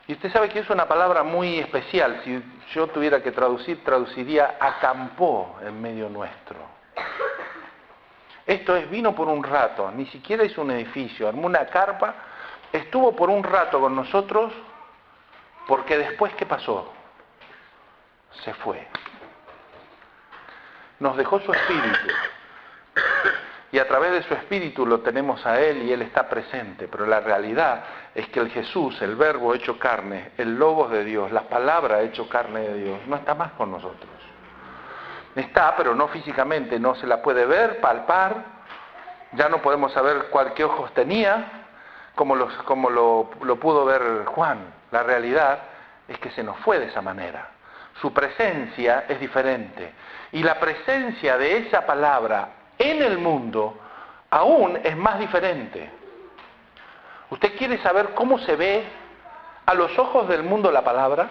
Y usted sabe que es una palabra muy especial. Si yo tuviera que traducir, traduciría acampó en medio nuestro. Esto es, vino por un rato, ni siquiera hizo un edificio, armó una carpa, estuvo por un rato con nosotros, porque después, ¿qué pasó? Se fue. Nos dejó su espíritu. Y a través de su espíritu lo tenemos a Él y Él está presente. Pero la realidad es que el Jesús, el Verbo hecho carne, el Logos de Dios, la palabra hecho carne de Dios, no está más con nosotros. Está, pero no físicamente, no se la puede ver, palpar. Ya no podemos saber qué ojos tenía, como lo pudo ver Juan. La realidad es que se nos fue de esa manera. Su presencia es diferente. Y la presencia de esa palabra en el mundo aún es más diferente. ¿Usted quiere saber cómo se ve a los ojos del mundo la palabra?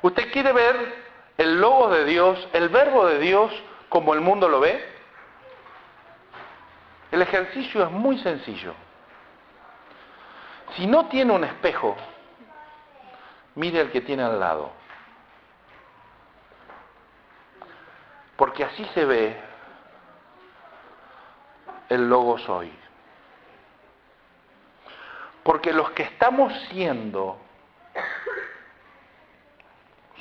¿Usted quiere ver el Logos de Dios, el Verbo de Dios, como el mundo lo ve? El ejercicio es muy sencillo. Si no tiene un espejo, mire el que tiene al lado. Porque así se ve el Logos hoy. Porque los que estamos siendo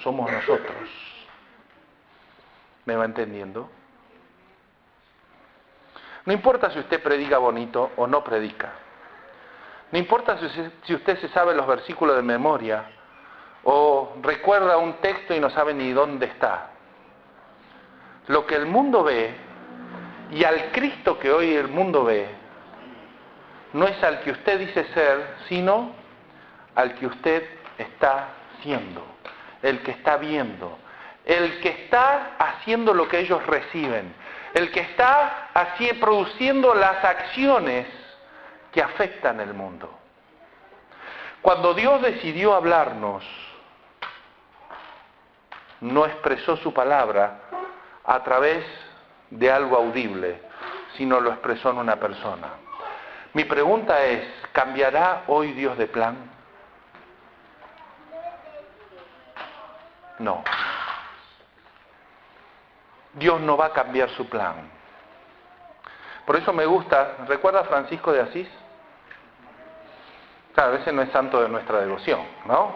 somos nosotros. ¿Me va entendiendo? No importa si usted predica bonito o no predica. No importa si usted se sabe los versículos de memoria o recuerda un texto y no sabe ni dónde está. Lo que el mundo ve y al Cristo que hoy el mundo ve no es al que usted dice ser, sino al que usted está siendo. el que está viendo, el que está haciendo lo que ellos reciben, el que está produciendo las acciones que afectan el mundo. Cuando Dios decidió hablarnos, no expresó su palabra a través de algo audible, sino lo expresó en una persona. Mi pregunta es, ¿cambiará hoy Dios de plan? No. Dios no va a cambiar su plan. Por eso me gusta, ¿recuerda a Francisco de Asís? Claro, ese no es santo de nuestra devoción, ¿no?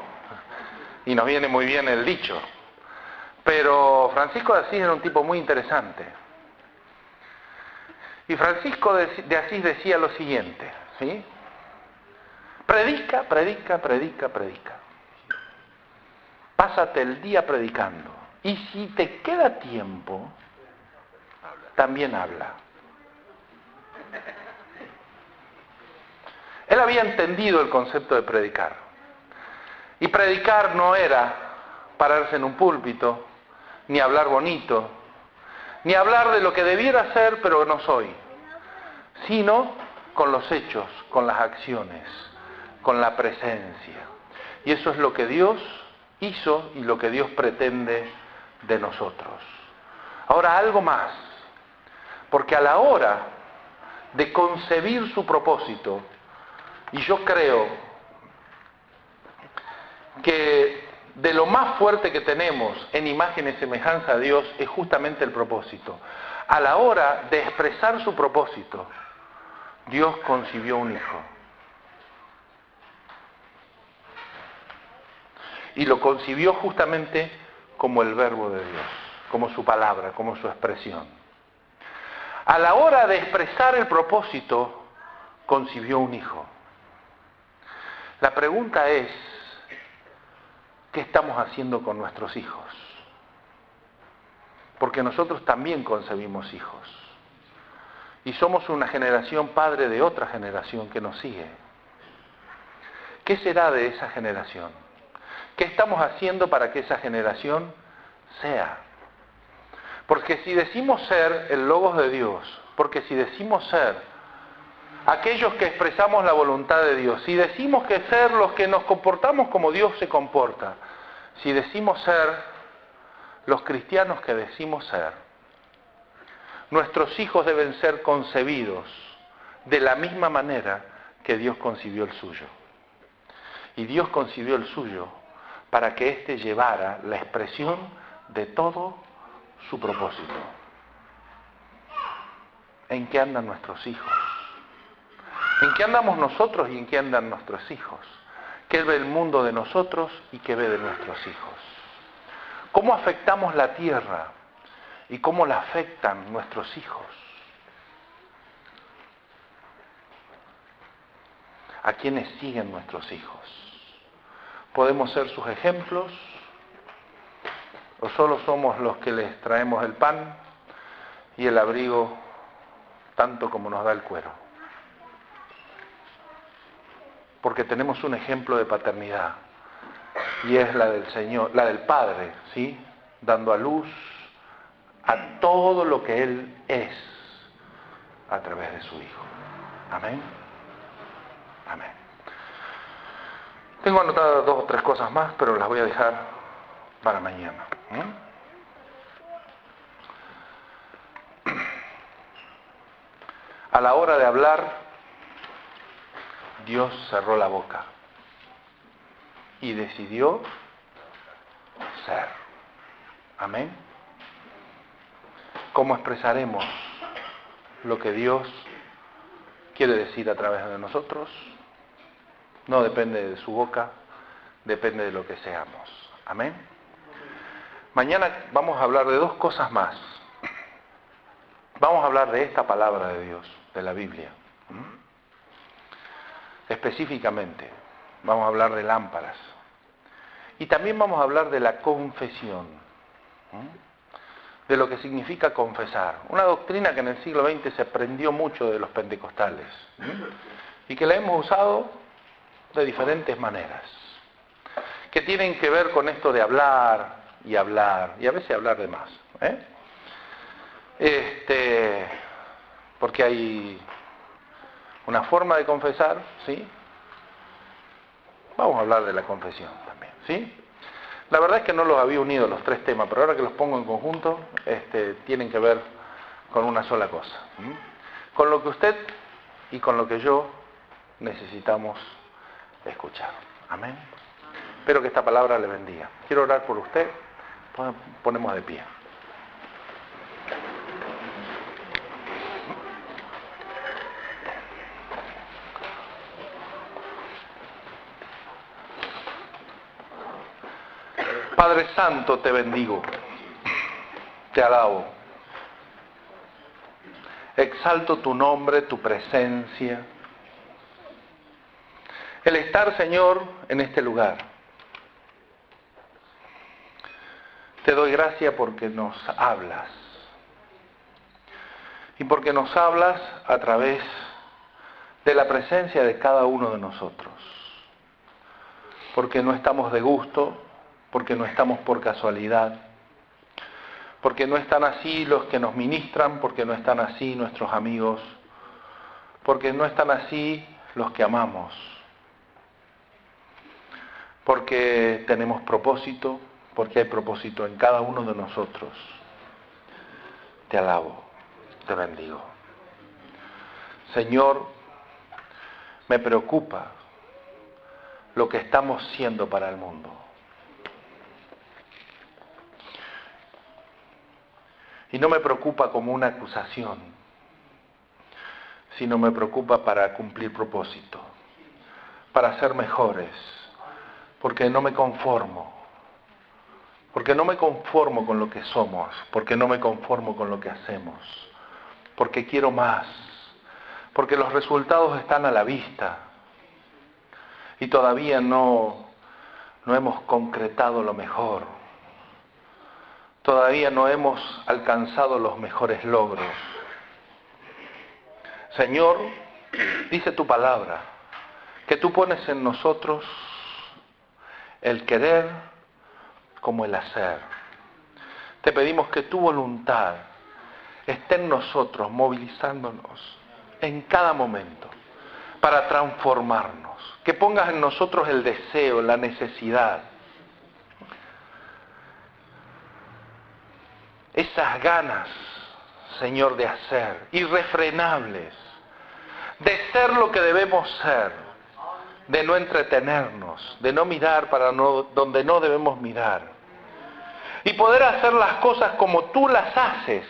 Y nos viene muy bien el dicho. Pero Francisco de Asís era un tipo muy interesante. Y Francisco de Asís decía lo siguiente, ¿sí? Predica, predica, predica, predica. Pásate el día predicando. Y si te queda tiempo, también habla. Él había entendido el concepto de predicar. Y predicar no era pararse en un púlpito, ni hablar bonito, ni hablar de lo que debiera ser pero no soy, sino con los hechos, con las acciones, con la presencia. Y eso es lo que Dios hizo y lo que Dios pretende de nosotros. Ahora, algo más, porque a la hora de concebir su propósito, y yo creo que de lo más fuerte que tenemos en imagen y semejanza a Dios es justamente el propósito. A la hora de expresar su propósito, Dios concibió un hijo. Y lo concibió justamente como el verbo de Dios, como su palabra, como su expresión. A la hora de expresar el propósito, concibió un hijo. La pregunta es, ¿qué estamos haciendo con nuestros hijos? Porque nosotros también concebimos hijos. Y somos una generación padre de otra generación que nos sigue. ¿Qué será de esa generación? ¿Qué estamos haciendo para que esa generación sea? Porque si decimos ser el Logos de Dios, porque si decimos ser aquellos que expresamos la voluntad de Dios, si decimos que ser los que nos comportamos como Dios se comporta, si decimos ser los cristianos que decimos ser, nuestros hijos deben ser concebidos de la misma manera que Dios concibió el suyo. Y Dios concibió el suyo para que éste llevara la expresión de todo su propósito. ¿En qué andan nuestros hijos? ¿En qué andamos nosotros y en qué andan nuestros hijos? ¿Qué ve el mundo de nosotros y qué ve de nuestros hijos? ¿Cómo afectamos la tierra y cómo la afectan nuestros hijos? ¿A quiénes siguen nuestros hijos? ¿Podemos ser sus ejemplos? ¿O solo somos los que les traemos el pan y el abrigo tanto como nos da el cuero? Porque tenemos un ejemplo de paternidad y es la del Señor, la del Padre, ¿sí? Dando a luz a todo lo que Él es a través de su Hijo. Amén. Amén. Tengo anotadas 2 o 3 cosas más, pero las voy a dejar para mañana. A la hora de hablar, Dios cerró la boca y decidió ser. Amén. ¿Cómo expresaremos lo que Dios quiere decir a través de nosotros? No depende de su boca, depende de lo que seamos. Amén. Mañana vamos a hablar de 2 cosas más. Vamos a hablar de esta palabra de Dios, de la Biblia. Específicamente, vamos a hablar de lámparas. Y también vamos a hablar de la confesión, de lo que significa confesar. Una doctrina que en el siglo XX se aprendió mucho de los pentecostales y que la hemos usado de diferentes maneras. que tienen que ver con esto de hablar, y a veces hablar de más. Porque hay una forma de confesar, ¿sí? Vamos a hablar de la confesión también, ¿sí? La verdad es que no los había unido los tres temas, pero ahora que los pongo en conjunto, tienen que ver con una sola cosa. Con lo que usted y con lo que yo necesitamos escuchar. Amén. Espero que esta palabra le bendiga. Quiero orar por usted. Ponemos de pie. Padre Santo, te bendigo, te alabo, exalto tu nombre, tu presencia, el estar, Señor, en este lugar. Te doy gracias porque nos hablas, y porque nos hablas a través de la presencia de cada uno de nosotros, porque no estamos de gusto, porque no estamos por casualidad, porque no están así los que nos ministran, porque no están así nuestros amigos, porque no están así los que amamos, porque tenemos propósito, porque hay propósito en cada uno de nosotros. Te alabo, te bendigo. Señor, me preocupa lo que estamos siendo para el mundo. Y no me preocupa como una acusación, sino me preocupa para cumplir propósito, para ser mejores, porque no me conformo con lo que somos, porque no me conformo con lo que hacemos, porque quiero más, porque los resultados están a la vista y todavía no hemos concretado lo mejor. Todavía no hemos alcanzado los mejores logros. Señor, dice tu palabra, que tú pones en nosotros el querer como el hacer. Te pedimos que tu voluntad esté en nosotros, movilizándonos en cada momento para transformarnos. Que pongas en nosotros el deseo, la necesidad, esas ganas, Señor, de hacer, irrefrenables, de ser lo que debemos ser, de no entretenernos, de no mirar para donde no debemos mirar, y poder hacer las cosas como tú las haces,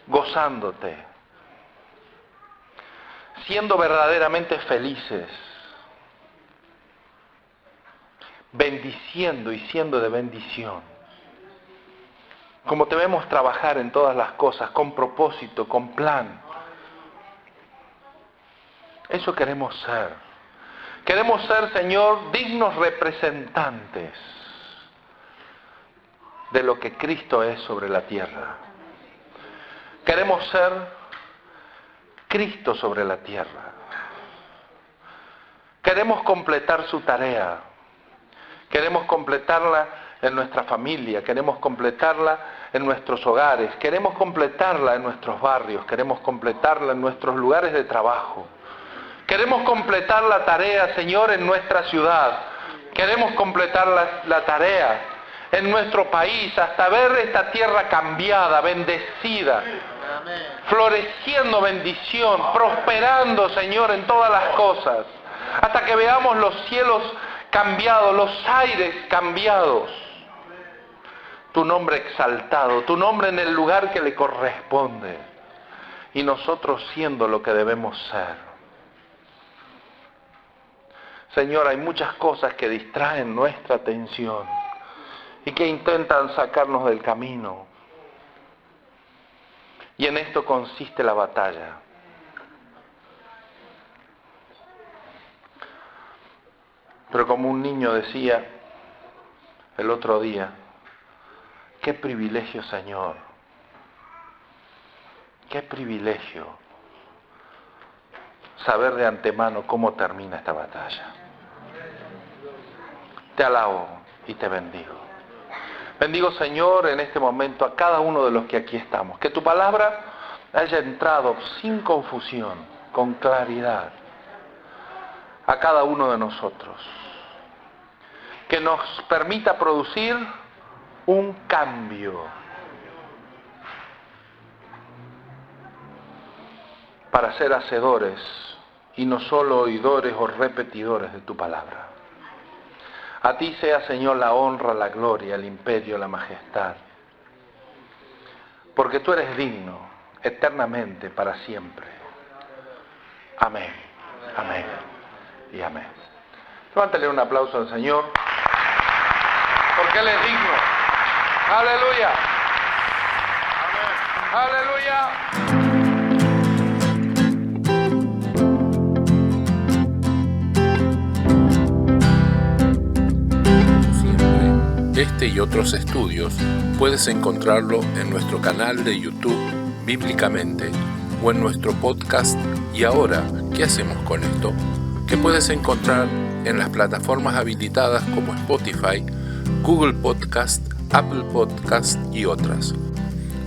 gozándote, siendo verdaderamente felices, bendiciendo y siendo de bendición. Como debemos trabajar en todas las cosas, con propósito, con plan. Eso queremos ser. Queremos ser, Señor, dignos representantes de lo que Cristo es sobre la tierra. Queremos ser Cristo sobre la tierra. Queremos completar su tarea. Queremos completarla en nuestra familia, queremos completarla en nuestros hogares, queremos completarla en nuestros barrios, queremos completarla en nuestros lugares de trabajo. Queremos completar la tarea, Señor, en nuestra ciudad. Queremos completar la tarea en nuestro país, hasta ver esta tierra cambiada, bendecida, floreciendo bendición, prosperando, Señor, en todas las cosas, hasta que veamos los cielos cambiados, los aires cambiados, tu nombre exaltado, tu nombre en el lugar que le corresponde, y nosotros siendo lo que debemos ser. Señor, hay muchas cosas que distraen nuestra atención y que intentan sacarnos del camino. Y en esto consiste la batalla. Pero como un niño decía el otro día, qué privilegio, Señor, qué privilegio saber de antemano cómo termina esta batalla. te alabo y te bendigo. Bendigo, Señor, en este momento a cada uno de los que aquí estamos. Que tu palabra haya entrado sin confusión, con claridad, a cada uno de nosotros. Que nos permita producir un cambio para ser hacedores y no solo oidores o repetidores de tu palabra. A ti sea, Señor, la honra, la gloria, el imperio, la majestad, porque tú eres digno eternamente, para siempre. Amén, amén y amén. Levántale un aplauso al Señor, porque Él es digno. ¡Aleluya! ¡Aleluya! Este y otros estudios puedes encontrarlo en nuestro canal de YouTube Bíblicamente o en nuestro podcast ¿Y ahora qué hacemos con esto?, que puedes encontrar en las plataformas habilitadas como Spotify, Google Podcast, Apple Podcast y otras.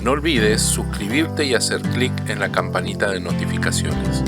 No olvides suscribirte y hacer clic en la campanita de notificaciones.